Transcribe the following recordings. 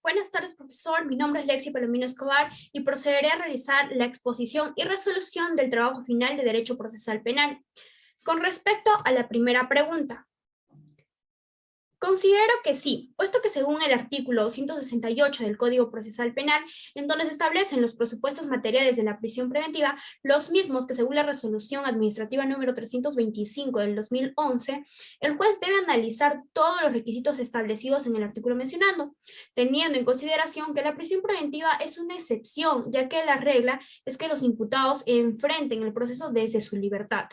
Buenas tardes, profesor. Mi nombre es Lexi Palomino Escobar y procederé a realizar la exposición y resolución del trabajo final de Derecho Procesal Penal. Con respecto a la primera pregunta, considero que sí, puesto que según el artículo 268 del Código Procesal Penal, en donde se establecen los presupuestos materiales de la prisión preventiva, los mismos que según la resolución administrativa número 325 del 2011, el juez debe analizar todos los requisitos establecidos en el artículo mencionado, teniendo en consideración que la prisión preventiva es una excepción, ya que la regla es que los imputados enfrenten el proceso desde su libertad.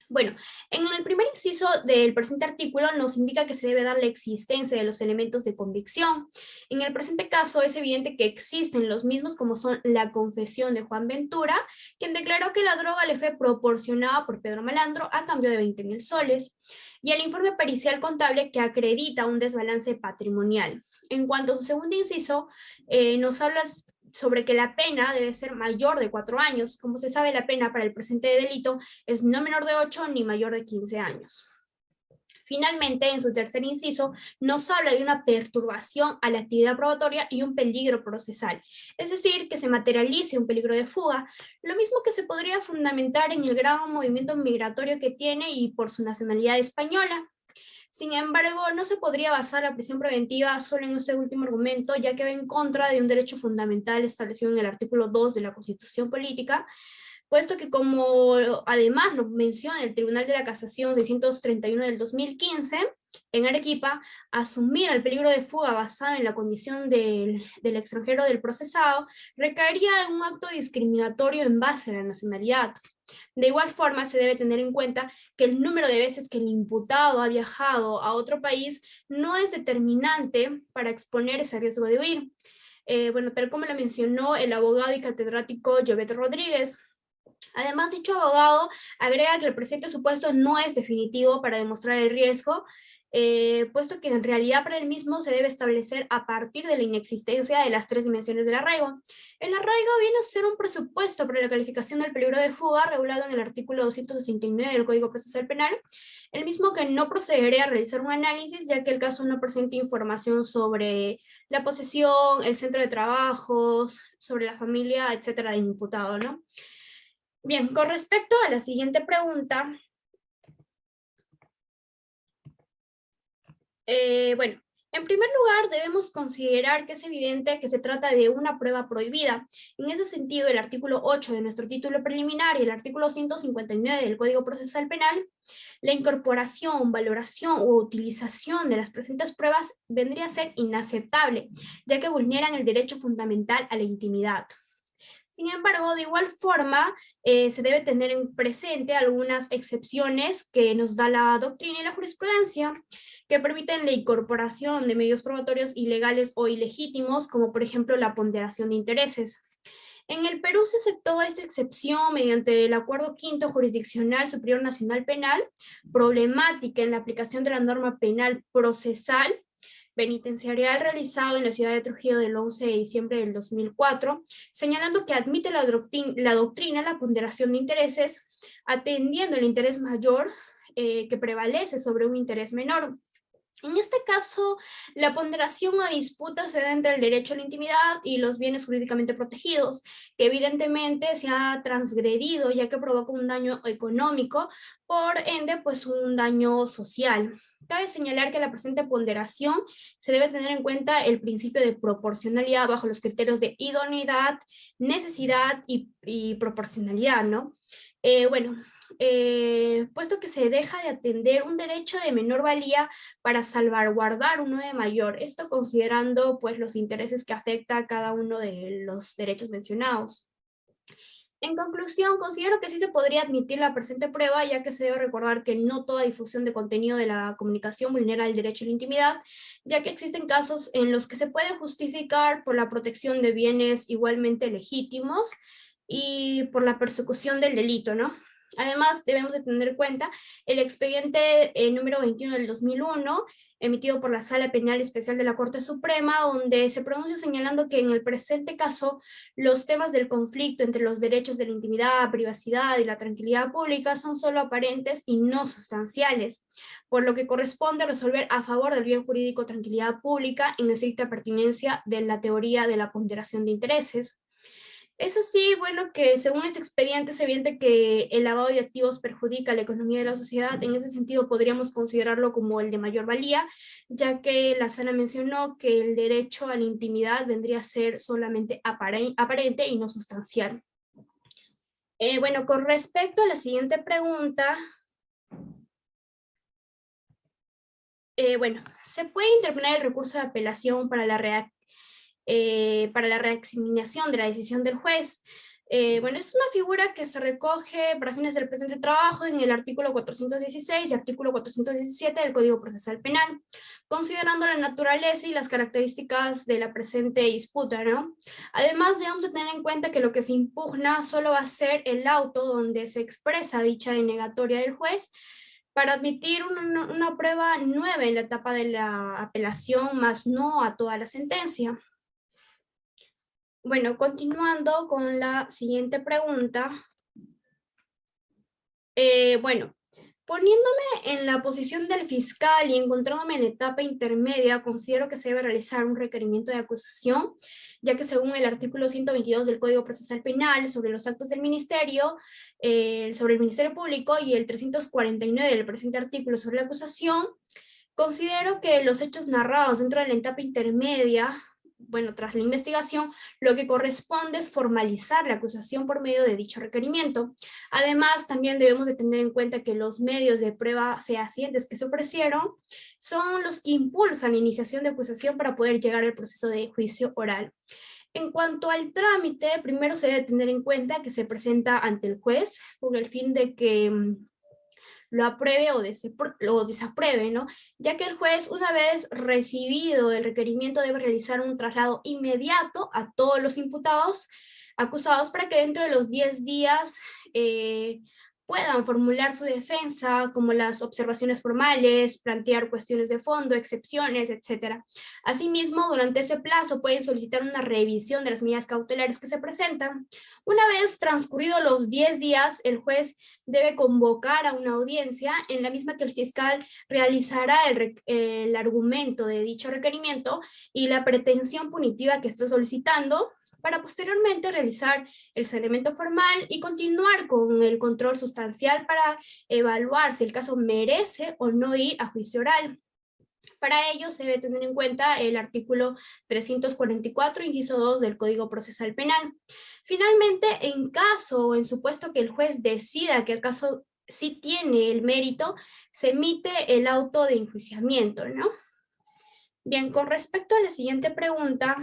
Bueno, en el primer inciso del presente artículo nos indica que se debe dar la existencia de los elementos de convicción. En el presente caso es evidente que existen los mismos como son la confesión de Juan Ventura, quien declaró que la droga le fue proporcionada por Pedro Malandro a cambio de 20.000 soles, y el informe pericial contable que acredita un desbalance patrimonial. En cuanto a su segundo inciso, nos habla sobre que la pena debe ser mayor de 4 años. Como se sabe, la pena para el presente delito es no menor de 8 ni mayor de 15 años. Finalmente, en su tercer inciso, nos habla de una perturbación a la actividad probatoria y un peligro procesal, es decir, que se materialice un peligro de fuga, lo mismo que se podría fundamentar en el gran movimiento migratorio que tiene y por su nacionalidad española. Sin embargo, no se podría basar la prisión preventiva solo en este último argumento, ya que va en contra de un derecho fundamental establecido en el artículo 2 de la Constitución Política, puesto que como además lo menciona el Tribunal de la Casación 631 del 2015, en Arequipa, asumir el peligro de fuga basado en la condición del extranjero del procesado recaería en un acto discriminatorio en base a la nacionalidad. De igual forma, se debe tener en cuenta que el número de veces que el imputado ha viajado a otro país no es determinante para exponer ese riesgo de huir. Bueno, tal como lo mencionó el abogado y catedrático Jovet Rodríguez. Además, dicho abogado agrega que el presente supuesto no es definitivo para demostrar el riesgo, puesto que en realidad para el mismo se debe establecer a partir de la inexistencia de las 3 dimensiones del arraigo. El arraigo viene a ser un presupuesto para la calificación del peligro de fuga regulado en el artículo 269 del Código Procesal Penal, el mismo que no procederé a realizar un análisis, ya que el caso no presenta información sobre la posesión, el centro de trabajos, sobre la familia, etcétera, del imputado, ¿no? Bien, con respecto a la siguiente pregunta, bueno, en primer lugar debemos considerar que es evidente que se trata de una prueba prohibida. En ese sentido, el artículo 8 de nuestro título preliminar y el artículo 159 del Código Procesal Penal, la incorporación, valoración u utilización de las presentes pruebas vendría a ser inaceptable, ya que vulneran el derecho fundamental a la intimidad. Sin embargo, de igual forma, se debe tener en presente algunas excepciones que nos da la doctrina y la jurisprudencia, que permiten la incorporación de medios probatorios ilegales o ilegítimos, como por ejemplo la ponderación de intereses. En el Perú se aceptó esta excepción mediante el Acuerdo Quinto Jurisdiccional Superior Nacional Penal, problemática en la aplicación de la norma penal procesal penitenciarial realizado en la ciudad de Trujillo del 11 de diciembre del 2004, señalando que admite la doctrina la ponderación de intereses, atendiendo el interés mayor que prevalece sobre un interés menor. En este caso, la ponderación a disputa se da entre el derecho a la intimidad y los bienes jurídicamente protegidos, que evidentemente se ha transgredido ya que provoca un daño económico, por ende, pues un daño social. Cabe señalar que la presente ponderación se debe tener en cuenta el principio de proporcionalidad bajo los criterios de idoneidad, necesidad y proporcionalidad, ¿no? Bueno, puesto que se deja de atender un derecho de menor valía para salvaguardar uno de mayor, esto considerando pues los intereses que afecta a cada uno de los derechos mencionados. En conclusión, considero que sí se podría admitir la presente prueba, ya que se debe recordar que no toda difusión de contenido de la comunicación vulnera el derecho a la intimidad, ya que existen casos en los que se puede justificar por la protección de bienes igualmente legítimos y por la persecución del delito, ¿no? Además, debemos de tener en cuenta el expediente número 21 del 2001, emitido por la Sala Penal Especial de la Corte Suprema, donde se pronuncia señalando que en el presente caso los temas del conflicto entre los derechos de la intimidad, privacidad y la tranquilidad pública son solo aparentes y no sustanciales, por lo que corresponde resolver a favor del bien jurídico tranquilidad pública en estricta pertinencia de la teoría de la ponderación de intereses. Es así, bueno, que según este expediente es evidente que el lavado de activos perjudica la economía de la sociedad. En ese sentido podríamos considerarlo como el de mayor valía, ya que la Sala mencionó que el derecho a la intimidad vendría a ser solamente aparente y no sustancial. Bueno, con respecto a la siguiente pregunta, bueno, ¿se puede interponer el recurso de apelación para la reexaminación de la decisión del juez? Bueno, es una figura que se recoge para fines del presente trabajo en el artículo 416 y artículo 417 del Código Procesal Penal, considerando la naturaleza y las características de la presente disputa, ¿no? Además, debemos de tener en cuenta que lo que se impugna solo va a ser el auto donde se expresa dicha denegatoria del juez para admitir una prueba nueva en la etapa de la apelación, más no a toda la sentencia. Bueno, continuando con la siguiente pregunta. Bueno, poniéndome en la posición del fiscal y encontrándome en la etapa intermedia, considero que se debe realizar un requerimiento de acusación, ya que según el artículo 122 del Código Procesal Penal sobre los actos del Ministerio, sobre el Ministerio Público y el 349 del presente artículo sobre la acusación, considero que los hechos narrados dentro de la etapa intermedia, bueno, tras la investigación, lo que corresponde es formalizar la acusación por medio de dicho requerimiento. Además, también debemos de tener en cuenta que los medios de prueba fehacientes que se ofrecieron son los que impulsan la iniciación de acusación para poder llegar al proceso de juicio oral. En cuanto al trámite, primero se debe tener en cuenta que se presenta ante el juez con el fin de que lo apruebe o desapruebe, ¿no? Ya que el juez, una vez recibido el requerimiento, debe realizar un traslado inmediato a todos los imputados acusados para que dentro de los 10 días puedan formular su defensa, como las observaciones formales, plantear cuestiones de fondo, excepciones, etc. Asimismo, durante ese plazo pueden solicitar una revisión de las medidas cautelares que se presentan. Una vez transcurridos los 10 días, el juez debe convocar a una audiencia en la misma que el fiscal realizará el argumento de dicho requerimiento y la pretensión punitiva que esté solicitando, para posteriormente realizar el elemento formal y continuar con el control sustancial para evaluar si el caso merece o no ir a juicio oral. Para ello se debe tener en cuenta el artículo 344, inciso 2 del Código Procesal Penal. Finalmente, en caso o en supuesto que el juez decida que el caso sí tiene el mérito, se emite el auto de enjuiciamiento, ¿no? Bien, con respecto a la siguiente pregunta,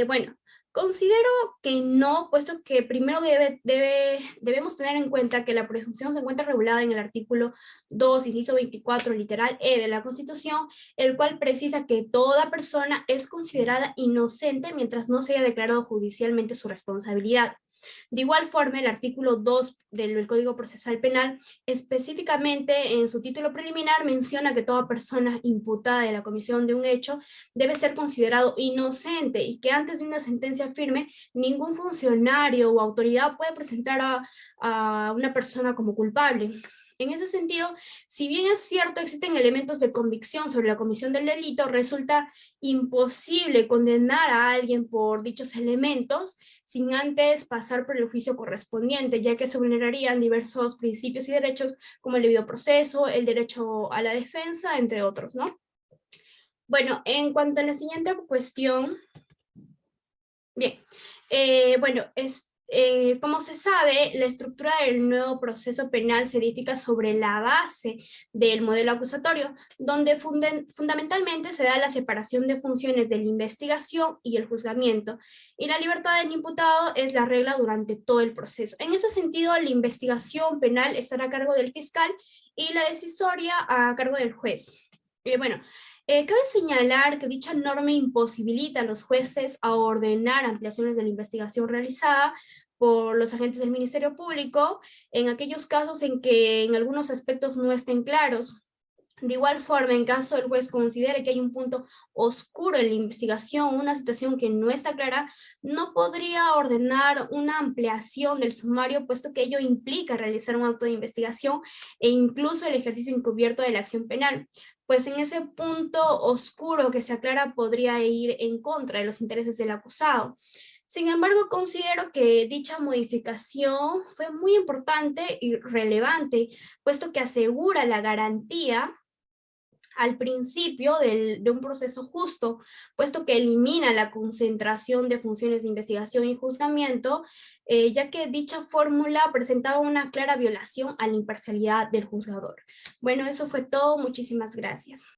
bueno, considero que no, puesto que primero debemos tener en cuenta que la presunción se encuentra regulada en el artículo 2, inciso 24, literal E de la Constitución, el cual precisa que toda persona es considerada inocente mientras no se haya declarado judicialmente su responsabilidad. De igual forma, el artículo 2 del Código Procesal Penal, específicamente en su título preliminar, menciona que toda persona imputada de la comisión de un hecho debe ser considerado inocente y que antes de una sentencia firme, ningún funcionario o autoridad puede presentar a una persona como culpable. En ese sentido, si bien es cierto existen elementos de convicción sobre la comisión del delito, resulta imposible condenar a alguien por dichos elementos sin antes pasar por el juicio correspondiente, ya que se vulnerarían diversos principios y derechos como el debido proceso, el derecho a la defensa, entre otros, ¿no? Bueno, en cuanto a la siguiente cuestión, bien, bueno, como se sabe, la estructura del nuevo proceso penal se edifica sobre la base del modelo acusatorio, donde fundamentalmente se da la separación de funciones de la investigación y el juzgamiento, y la libertad del imputado es la regla durante todo el proceso. En ese sentido, la investigación penal estará a cargo del fiscal y la decisoria a cargo del juez. Bueno, cabe señalar que dicha norma imposibilita a los jueces a ordenar ampliaciones de la investigación realizada, por los agentes del Ministerio Público en aquellos casos en que en algunos aspectos no estén claros. De igual forma, en caso el juez considere que hay un punto oscuro en la investigación, una situación que no está clara, no podría ordenar una ampliación del sumario, puesto que ello implica realizar un acto de investigación e incluso el ejercicio encubierto de la acción penal. Pues en ese punto oscuro que se aclara podría ir en contra de los intereses del acusado. Sin embargo, considero que dicha modificación fue muy importante y relevante, puesto que asegura la garantía al principio de un proceso justo, puesto que elimina la concentración de funciones de investigación y juzgamiento, ya que dicha fórmula presentaba una clara violación a la imparcialidad del juzgador. Bueno, eso fue todo. Muchísimas gracias.